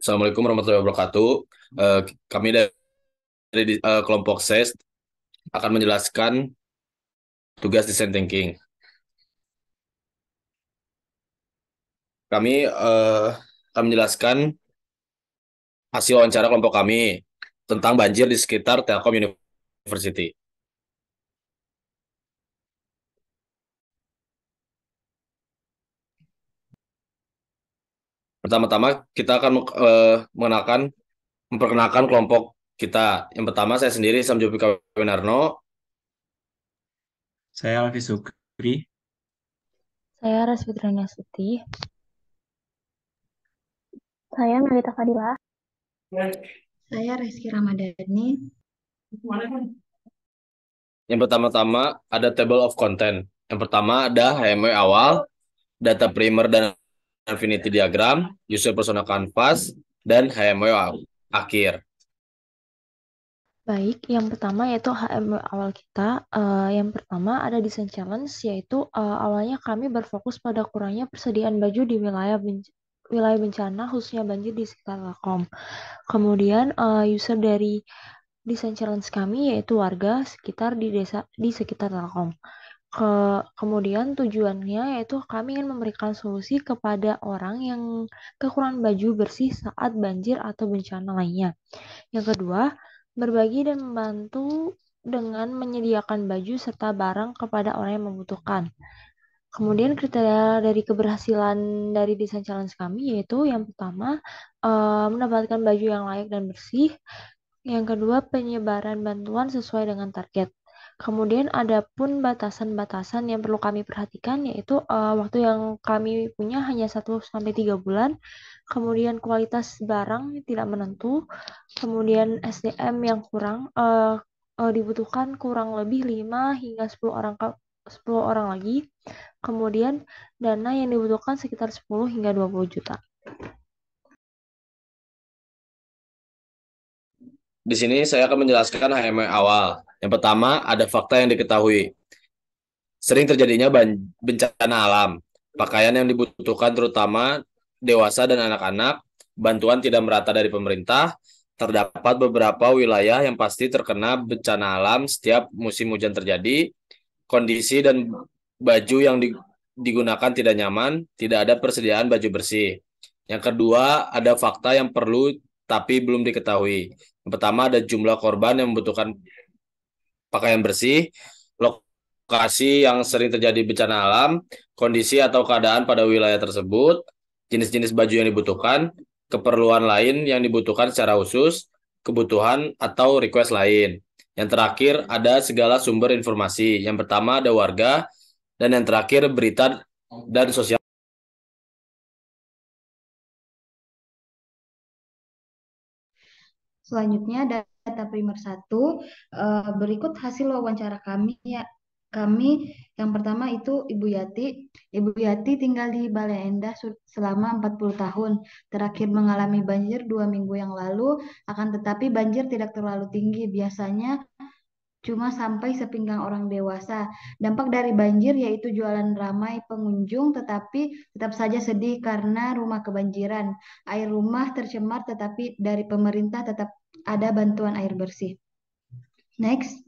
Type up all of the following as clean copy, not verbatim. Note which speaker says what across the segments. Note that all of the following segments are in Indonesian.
Speaker 1: Assalamualaikum warahmatullahi wabarakatuh. Eh, Kami dari kelompok SES akan menjelaskan tugas design thinking. Kami akan menjelaskan hasil wawancara kelompok kami tentang banjir di sekitar Telkom University. Pertama-tama kita akan memperkenalkan kelompok kita. Yang pertama saya sendiri Samjopi Kawinarno.
Speaker 2: Saya Alfi Sukri.
Speaker 3: Saya Rasfitri Nasuti. Saya Melita Fadila.
Speaker 4: Saya Reski Ramadhani.
Speaker 1: Yang pertama-tama ada table of content. Yang pertama ada HTML awal, data primer dan infinity diagram, user persona canvas, dan HTML akhir.
Speaker 3: Baik, yang pertama yaitu HTML awal kita. Yang pertama ada design challenge, yaitu awalnya kami berfokus pada kurangnya persediaan baju di wilayah bencana, khususnya banjir di sekitar Telkom. Kemudian user dari design challenge kami yaitu warga sekitar di desa di sekitar Telkom. Kemudian tujuannya yaitu kami ingin memberikan solusi kepada orang yang kekurangan baju bersih saat banjir atau bencana lainnya. Yang kedua, berbagi dan membantu dengan menyediakan baju serta barang kepada orang yang membutuhkan. Kemudian kriteria dari keberhasilan dari desain challenge kami yaitu yang pertama, mendapatkan baju yang layak dan bersih. Yang kedua, penyebaran bantuan sesuai dengan target. Kemudian ada pun batasan-batasan yang perlu kami perhatikan yaitu waktu yang kami punya hanya 1 sampai 3 bulan. Kemudian kualitas barang tidak menentu. Kemudian SDM yang dibutuhkan kurang lebih 5 hingga 10 orang lagi. Kemudian dana yang dibutuhkan sekitar 10 hingga 20 juta.
Speaker 1: Di sini saya akan menjelaskan HTML awal. Yang pertama, ada fakta yang diketahui. Sering terjadinya bencana alam. Pakaian yang dibutuhkan terutama dewasa dan anak-anak, bantuan tidak merata dari pemerintah, terdapat beberapa wilayah yang pasti terkena bencana alam setiap musim hujan terjadi, kondisi dan baju yang digunakan tidak nyaman, tidak ada persediaan baju bersih. Yang kedua, ada fakta yang perlu tapi belum diketahui. Yang pertama, ada jumlah korban yang membutuhkan pakaian bersih, lokasi yang sering terjadi bencana alam, kondisi atau keadaan pada wilayah tersebut, jenis-jenis baju yang dibutuhkan, keperluan lain yang dibutuhkan secara khusus, kebutuhan atau request lain. Yang terakhir ada segala sumber informasi. Yang pertama ada warga, dan yang terakhir berita dan sosial.
Speaker 4: Selanjutnya data primer 1. Berikut hasil wawancara kami ya. Kami yang pertama itu Ibu Yati. Ibu Yati tinggal di Bale Endah selama 40 tahun. Terakhir mengalami banjir 2 minggu yang lalu, akan tetapi banjir tidak terlalu tinggi. Biasanya cuma sampai sepinggang orang dewasa. Dampak dari banjir yaitu jualan ramai pengunjung, tetapi tetap saja sedih karena rumah kebanjiran. Air rumah tercemar, tetapi dari pemerintah tetap ada bantuan air bersih. Next.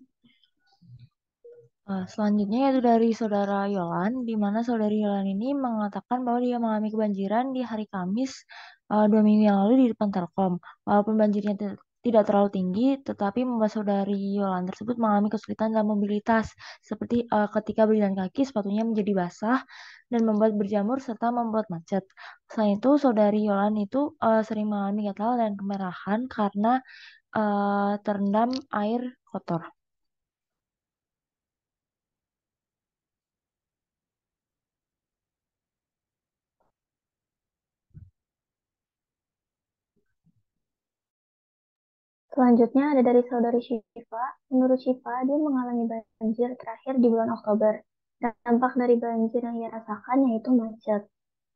Speaker 3: Selanjutnya yaitu dari saudara Yolan, di mana saudari Yolan ini mengatakan bahwa dia mengalami kebanjiran di hari Kamis 2 minggu yang lalu di depan Telkom. Walaupun banjirnya tidak terlalu tinggi, tetapi membuat saudari Yolan tersebut mengalami kesulitan dalam mobilitas, seperti ketika berjalan kaki sepatunya menjadi basah dan membuat berjamur serta membuat macet. Selain itu, saudari Yolan itu sering mengalami gatal dan kemerahan karena terendam air kotor.
Speaker 5: Selanjutnya ada dari saudari Syifa. Menurut Syifa, dia mengalami banjir terakhir di bulan Oktober. Dampak dari banjir yang ia rasakan yaitu macet.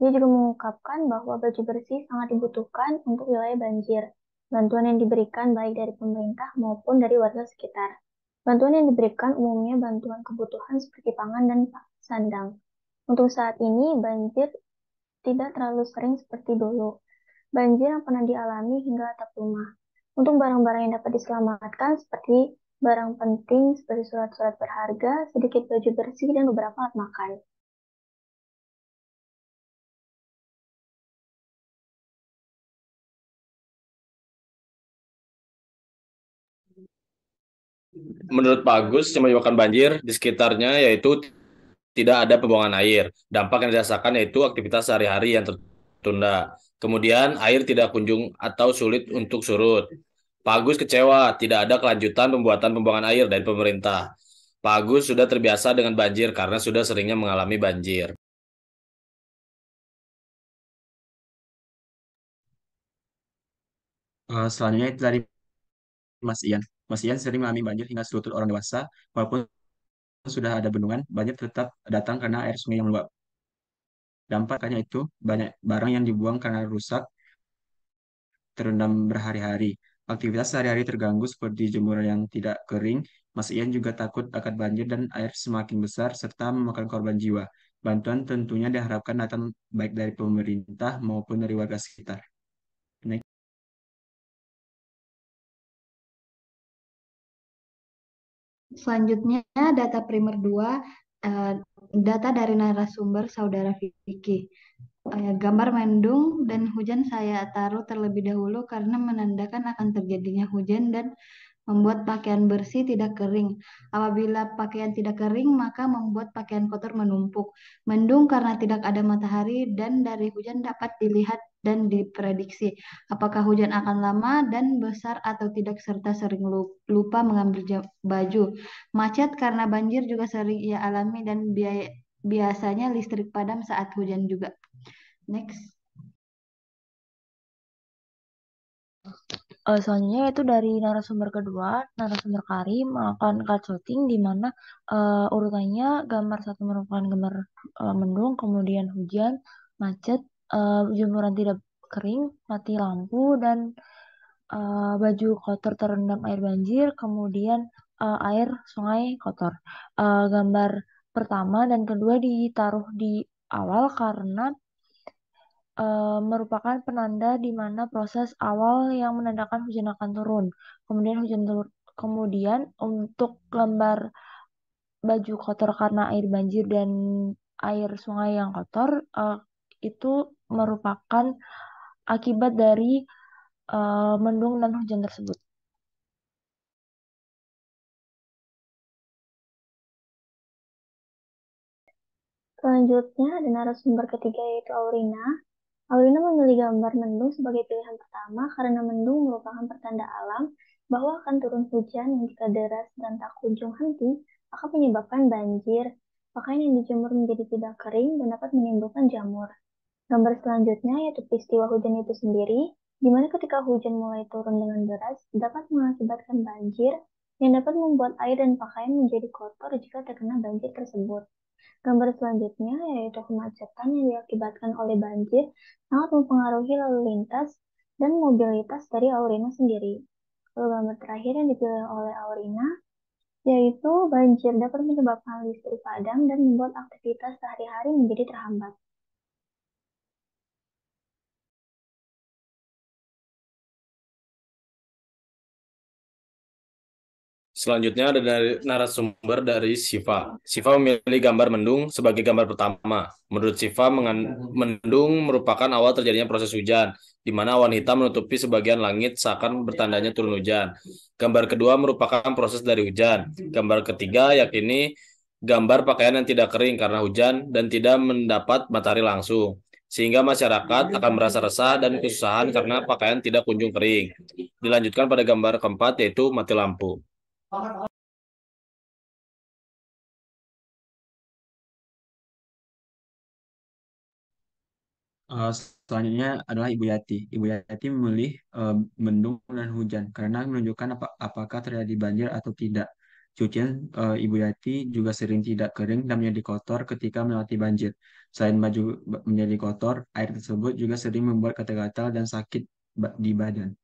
Speaker 5: Dia juga mengungkapkan bahwa baju bersih sangat dibutuhkan untuk wilayah banjir. Bantuan yang diberikan baik dari pemerintah maupun dari warga sekitar. Bantuan yang diberikan umumnya bantuan kebutuhan seperti pangan dan sandang. Untuk saat ini, banjir tidak terlalu sering seperti dulu. banjir yang pernah dialami hingga atap rumah. Untuk barang-barang yang dapat diselamatkan seperti barang penting seperti surat-surat berharga, sedikit baju bersih, dan beberapa alat makan.
Speaker 1: Menurut Pak Agus, yang menyebabkan banjir di sekitarnya yaitu tidak ada pembuangan air. Dampak yang dirasakan yaitu aktivitas sehari-hari yang tertunda. Kemudian air tidak kunjung atau sulit untuk surut. Pak Agus kecewa tidak ada kelanjutan pembuatan pembuangan air dari pemerintah. Pak Agus sudah terbiasa dengan banjir karena sudah seringnya mengalami banjir.
Speaker 2: Selanjutnya itu dari Mas Ian. Mas Ian sering mengalami banjir hingga selutut orang dewasa, walaupun sudah ada bendungan, banjir tetap datang karena air sungai yang meluap. Dampaknya itu banyak barang yang dibuang karena rusak, terendam berhari-hari. Aktivitas sehari-hari terganggu seperti jemuran yang tidak kering. Mas Ian juga takut akan banjir dan air semakin besar serta memakan korban jiwa. Bantuan tentunya diharapkan datang baik dari pemerintah maupun dari warga sekitar. Next.
Speaker 4: Selanjutnya data primer 2, eh, data dari narasumber Saudara Vicky. Gambar mendung dan hujan saya taruh terlebih dahulu karena menandakan akan terjadinya hujan dan membuat pakaian bersih tidak kering. Apabila pakaian tidak kering, maka membuat pakaian kotor menumpuk. Mendung karena tidak ada matahari dan dari hujan dapat dilihat dan diprediksi apakah hujan akan lama dan besar atau tidak serta sering lupa mengambil baju. Macet karena banjir juga sering ia alami dan biasanya listrik padam saat hujan juga. Next.
Speaker 3: Selanjutnya itu dari narasumber kedua, narasumber Karim melakukan cutting di mana urutannya gambar satu merupakan gambar mendung, kemudian hujan, macet, jemuran tidak kering, mati lampu, dan baju kotor terendam air banjir, kemudian air sungai kotor. Gambar pertama dan kedua ditaruh di awal karena merupakan penanda di mana proses awal yang menandakan hujan akan turun. Kemudian kemudian untuk gambar baju kotor karena air banjir dan air sungai yang kotor itu merupakan akibat dari mendung dan hujan tersebut.
Speaker 5: Selanjutnya ada narasumber ketiga yaitu Aurina. Aurina memilih gambar mendung sebagai pilihan pertama karena mendung merupakan pertanda alam bahwa akan turun hujan yang jika deras dan tak kunjung henti akan menyebabkan banjir. Pakaian yang dijemur menjadi tidak kering dan dapat menimbulkan jamur. Gambar selanjutnya yaitu peristiwa hujan itu sendiri, di mana ketika hujan mulai turun dengan deras dapat mengakibatkan banjir yang dapat membuat air dan pakaian menjadi kotor jika terkena banjir tersebut. Gambar selanjutnya yaitu kemacetan yang diakibatkan oleh banjir sangat mempengaruhi lalu lintas dan mobilitas dari Aurina sendiri. Lalu gambar terakhir yang dipilih oleh Aurina yaitu banjir dapat menyebabkan listrik padam dan membuat aktivitas sehari-hari menjadi terhambat.
Speaker 1: Selanjutnya ada dari narasumber dari Siva. Siva memilih gambar mendung sebagai gambar pertama. Menurut Siva, mendung merupakan awal terjadinya proses hujan, di mana awan hitam menutupi sebagian langit seakan bertandanya turun hujan. Gambar kedua merupakan proses dari hujan. Gambar ketiga yakini gambar pakaian yang tidak kering karena hujan dan tidak mendapat matahari langsung. Sehingga masyarakat akan merasa resah dan kesusahan karena pakaian tidak kunjung kering. Dilanjutkan pada gambar keempat yaitu mati lampu.
Speaker 2: Eh, Selanjutnya adalah Ibu Yati. Ibu Yati memilih mendung dan hujan karena menunjukkan apakah terjadi banjir atau tidak. Cucian Ibu Yati juga sering tidak kering dan menjadi kotor ketika melewati banjir. Selain baju menjadi kotor, air tersebut juga sering membuat gatal-gatal dan sakit di badan.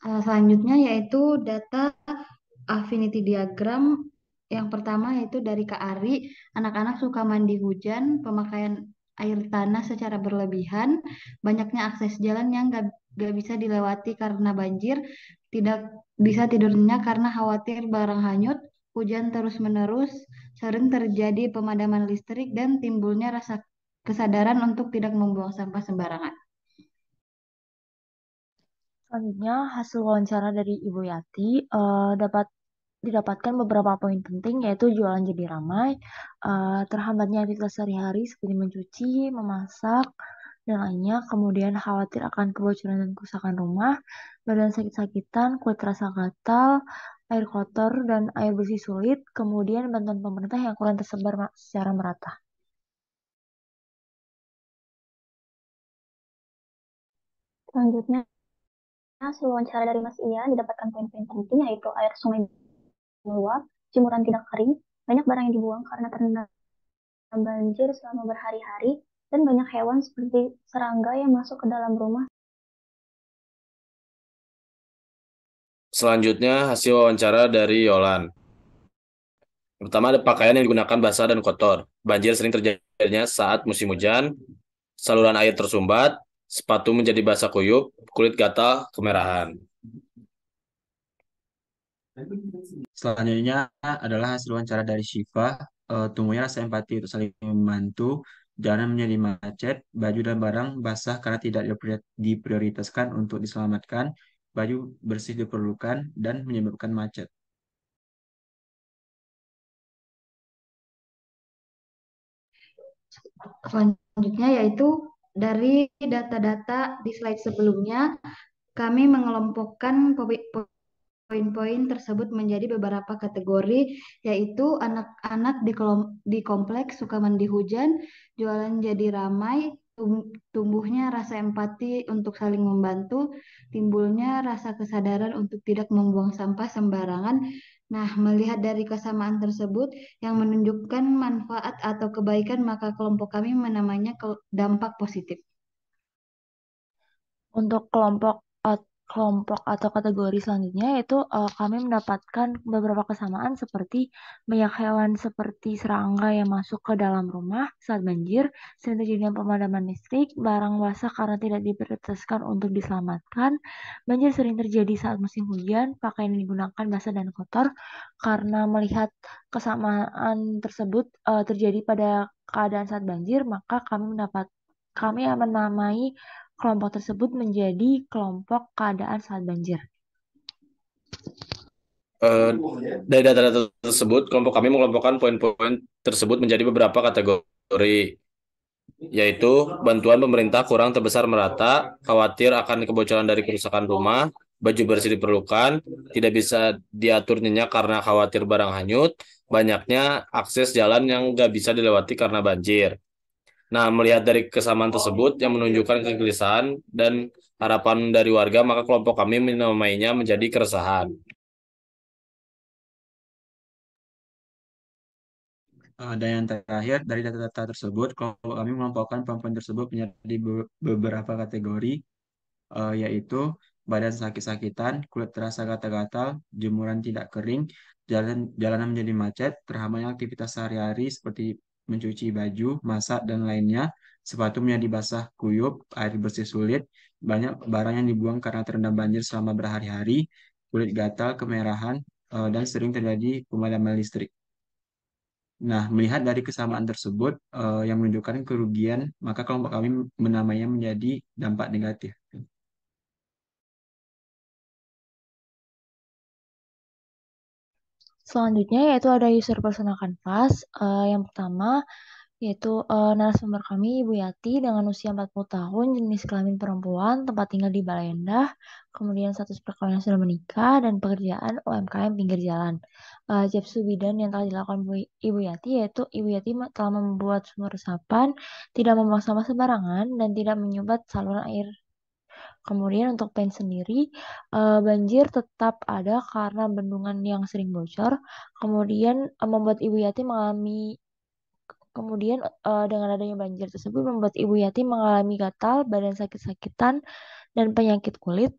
Speaker 4: Selanjutnya yaitu data affinity diagram yang pertama yaitu dari Kak Ari, anak-anak suka mandi hujan, pemakaian air tanah secara berlebihan, banyaknya akses jalan yang gak bisa dilewati karena banjir, tidak bisa tidurnya karena khawatir barang hanyut, hujan terus-menerus, sering terjadi pemadaman listrik, dan timbulnya rasa kesadaran untuk tidak membuang sampah sembarangan.
Speaker 3: Selanjutnya, hasil wawancara dari Ibu Yati dapat didapatkan beberapa poin penting, yaitu jualan jadi ramai, terhambatnya aktivitas sehari-hari seperti mencuci, memasak, dan lainnya, kemudian khawatir akan kebocoran dan kerusakan rumah, badan sakit-sakitan, kulit terasa gatal, air kotor, dan air bersih sulit, kemudian bantuan pemerintah yang kurang tersebar secara merata.
Speaker 5: Selanjutnya, hasil wawancara dari Mas Ian didapatkan poin-poin penting, yaitu air sungai meluap, jemuran tidak kering, banyak barang yang dibuang karena terendam banjir selama berhari-hari, dan banyak hewan seperti serangga yang masuk ke dalam rumah.
Speaker 1: Selanjutnya hasil wawancara dari Yolan. Pertama ada pakaian yang digunakan basah dan kotor. Banjir sering terjadinya saat musim hujan, saluran air tersumbat, sepatu menjadi basah kuyup, kulit gatal, kemerahan.
Speaker 2: Selanjutnya adalah hasil wawancara dari Syifa. Tumbuhnya rasa empati untuk saling membantu, jalanan menjadi macet, baju dan barang basah karena tidak diprioritaskan untuk diselamatkan, baju bersih diperlukan, dan menyebabkan macet.
Speaker 4: Selanjutnya yaitu dari data-data di slide sebelumnya, kami mengelompokkan poin-poin tersebut menjadi beberapa kategori, yaitu anak-anak di kompleks suka mandi hujan, jualan jadi ramai, tumbuhnya rasa empati untuk saling membantu, timbulnya rasa kesadaran untuk tidak membuang sampah sembarangan. Nah, melihat dari kesamaan tersebut yang menunjukkan manfaat atau kebaikan, maka kelompok kami menamanya dampak positif.
Speaker 3: Untuk kelompok atau kategori selanjutnya yaitu kami mendapatkan beberapa kesamaan seperti banyak hewan seperti serangga yang masuk ke dalam rumah saat banjir, sering terjadinya pemadaman listrik, barang basah karena tidak diprioritaskan untuk diselamatkan, banjir sering terjadi saat musim hujan, pakaian yang digunakan basah dan kotor. Karena melihat kesamaan tersebut terjadi pada keadaan saat banjir, maka kami menamai kelompok tersebut menjadi kelompok keadaan saat banjir.
Speaker 1: Dari data-data tersebut, kelompok kami mengelompokkan poin-poin tersebut menjadi beberapa kategori, yaitu bantuan pemerintah kurang terbesar merata, khawatir akan kebocoran dari kerusakan rumah, baju bersih diperlukan, tidak bisa diatur nyenyak karena khawatir barang hanyut, banyaknya akses jalan yang nggak bisa dilewati karena banjir. Nah, melihat dari kesamaan tersebut yang menunjukkan kegelisahan dan harapan dari warga, maka kelompok kami menamainya menjadi keresahan.
Speaker 2: Dan yang terakhir, dari data-data tersebut, kelompok kami mengelompokkan poin-poin tersebut menjadi beberapa kategori, yaitu badan sakit-sakitan, kulit terasa gatal-gatal, jemuran tidak kering, jalanan menjadi macet, terhambatnya aktivitas sehari-hari seperti mencuci baju, masak, dan lainnya, sepatu menjadi basah kuyup, air bersih sulit, banyak barang yang dibuang karena terendam banjir selama berhari-hari, kulit gatal, kemerahan, dan sering terjadi pemadaman listrik. Nah, melihat dari kesamaan tersebut yang menunjukkan kerugian, maka kelompok kami menamainya menjadi dampak negatif.
Speaker 3: Selanjutnya yaitu ada user personal canvas. Yang pertama yaitu narasumber kami Ibu Yati dengan usia 40 tahun, jenis kelamin perempuan, tempat tinggal di Balai Endah, kemudian status perkawinan sudah menikah, dan pekerjaan UMKM pinggir jalan. Job Subidan yang telah dilakukan Ibu Yati yaitu Ibu Yati telah membuat sumur resapan, tidak membuang sampah sembarangan, dan tidak menyumbat saluran air. Kemudian untuk PEN sendiri, banjir tetap ada karena bendungan yang sering bocor. Kemudian membuat Ibu Yati mengalami Kemudian dengan adanya banjir tersebut membuat Ibu Yati mengalami gatal, badan sakit-sakitan, dan penyakit kulit.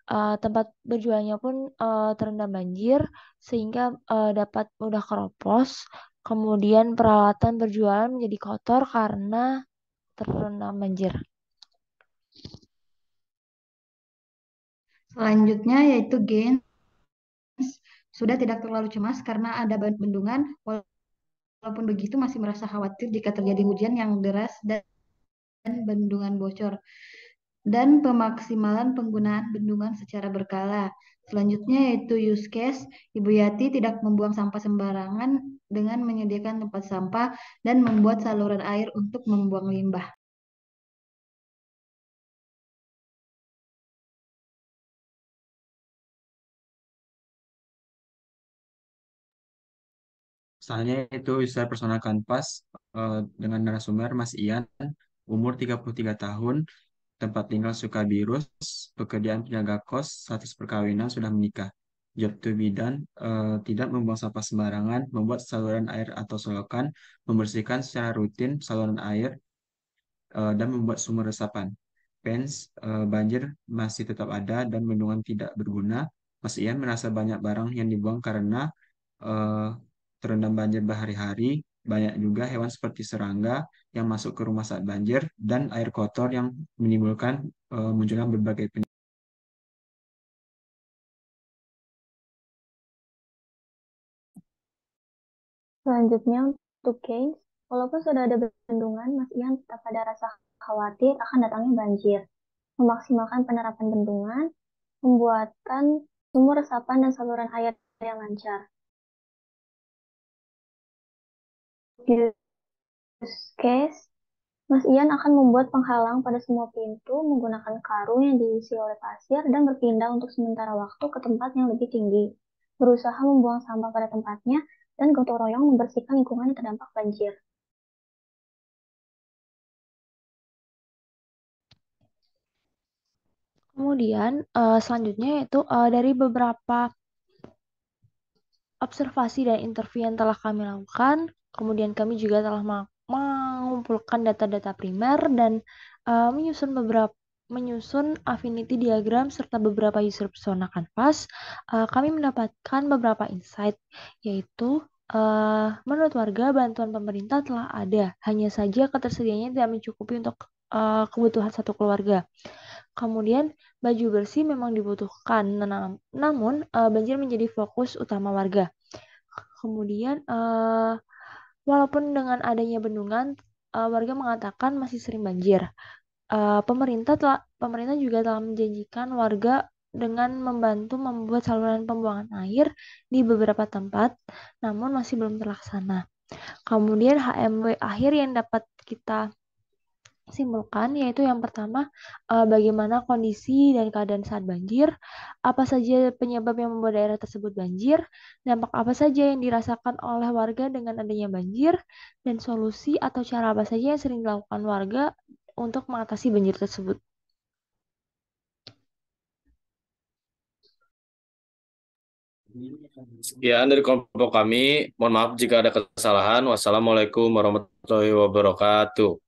Speaker 3: Tempat berjualannya pun terendam banjir sehingga dapat mudah keropos. Kemudian peralatan berjualan menjadi kotor karena terendam banjir.
Speaker 4: Selanjutnya yaitu Gens sudah tidak terlalu cemas karena ada bendungan. Walaupun begitu masih merasa khawatir jika terjadi hujan yang deras dan bendungan bocor dan pemaksimalan penggunaan bendungan secara berkala. Selanjutnya yaitu use case, Ibu Yati tidak membuang sampah sembarangan dengan menyediakan tempat sampah dan membuat saluran air untuk membuang limbah.
Speaker 2: Misalnya itu saya personal kanvas dengan narasumber Mas Ian, umur 33 tahun, tempat tinggal Sukabirus, pekerjaan penjaga kos, status perkawinan sudah menikah. Job to be done, tidak membuang sampah sembarangan, membuat saluran air atau selokan, membersihkan secara rutin saluran air, dan membuat sumur resapan. Pens, banjir masih tetap ada dan bendungan tidak berguna. Mas Ian merasa banyak barang yang dibuang karena eh, terendam banjir berhari-hari. Banyak juga hewan seperti serangga yang masuk ke rumah saat banjir dan air kotor yang menimbulkan munculnya berbagai penyakit.
Speaker 5: Selanjutnya untuk Keynes, walaupun sudah ada bendungan, Mas Ian tetap ada rasa khawatir akan datangnya banjir. Memaksimalkan penerapan bendungan, pembuatan sumur resapan dan saluran air yang lancar. Use case, Mas Ian akan membuat penghalang pada semua pintu menggunakan karung yang diisi oleh pasir dan berpindah untuk sementara waktu ke tempat yang lebih tinggi. Berusaha membuang sampah pada tempatnya dan gotong royong membersihkan lingkungan yang terdampak banjir.
Speaker 3: Kemudian selanjutnya yaitu dari beberapa observasi dan interview yang telah kami lakukan, kemudian kami juga telah mengumpulkan data-data primer dan menyusun affinity diagram serta beberapa user persona canvas. Kami mendapatkan beberapa insight, yaitu menurut warga bantuan pemerintah telah ada, hanya saja ketersediaannya tidak mencukupi untuk kebutuhan satu keluarga. Kemudian baju bersih memang dibutuhkan, namun banjir menjadi fokus utama warga. Kemudian walaupun dengan adanya bendungan, warga mengatakan masih sering banjir. Pemerintah juga telah menjanjikan warga dengan membantu membuat saluran pembuangan air di beberapa tempat, namun masih belum terlaksana. Kemudian HMW akhir yang dapat kita simpulkan yaitu yang pertama, bagaimana kondisi dan keadaan saat banjir, apa saja penyebab yang membuat daerah tersebut banjir, dampak apa saja yang dirasakan oleh warga dengan adanya banjir, dan solusi atau cara apa saja yang sering dilakukan warga untuk mengatasi banjir tersebut.
Speaker 1: Sekian dari kelompok kami. Mohon maaf jika ada kesalahan. Wassalamualaikum warahmatullahi wabarakatuh.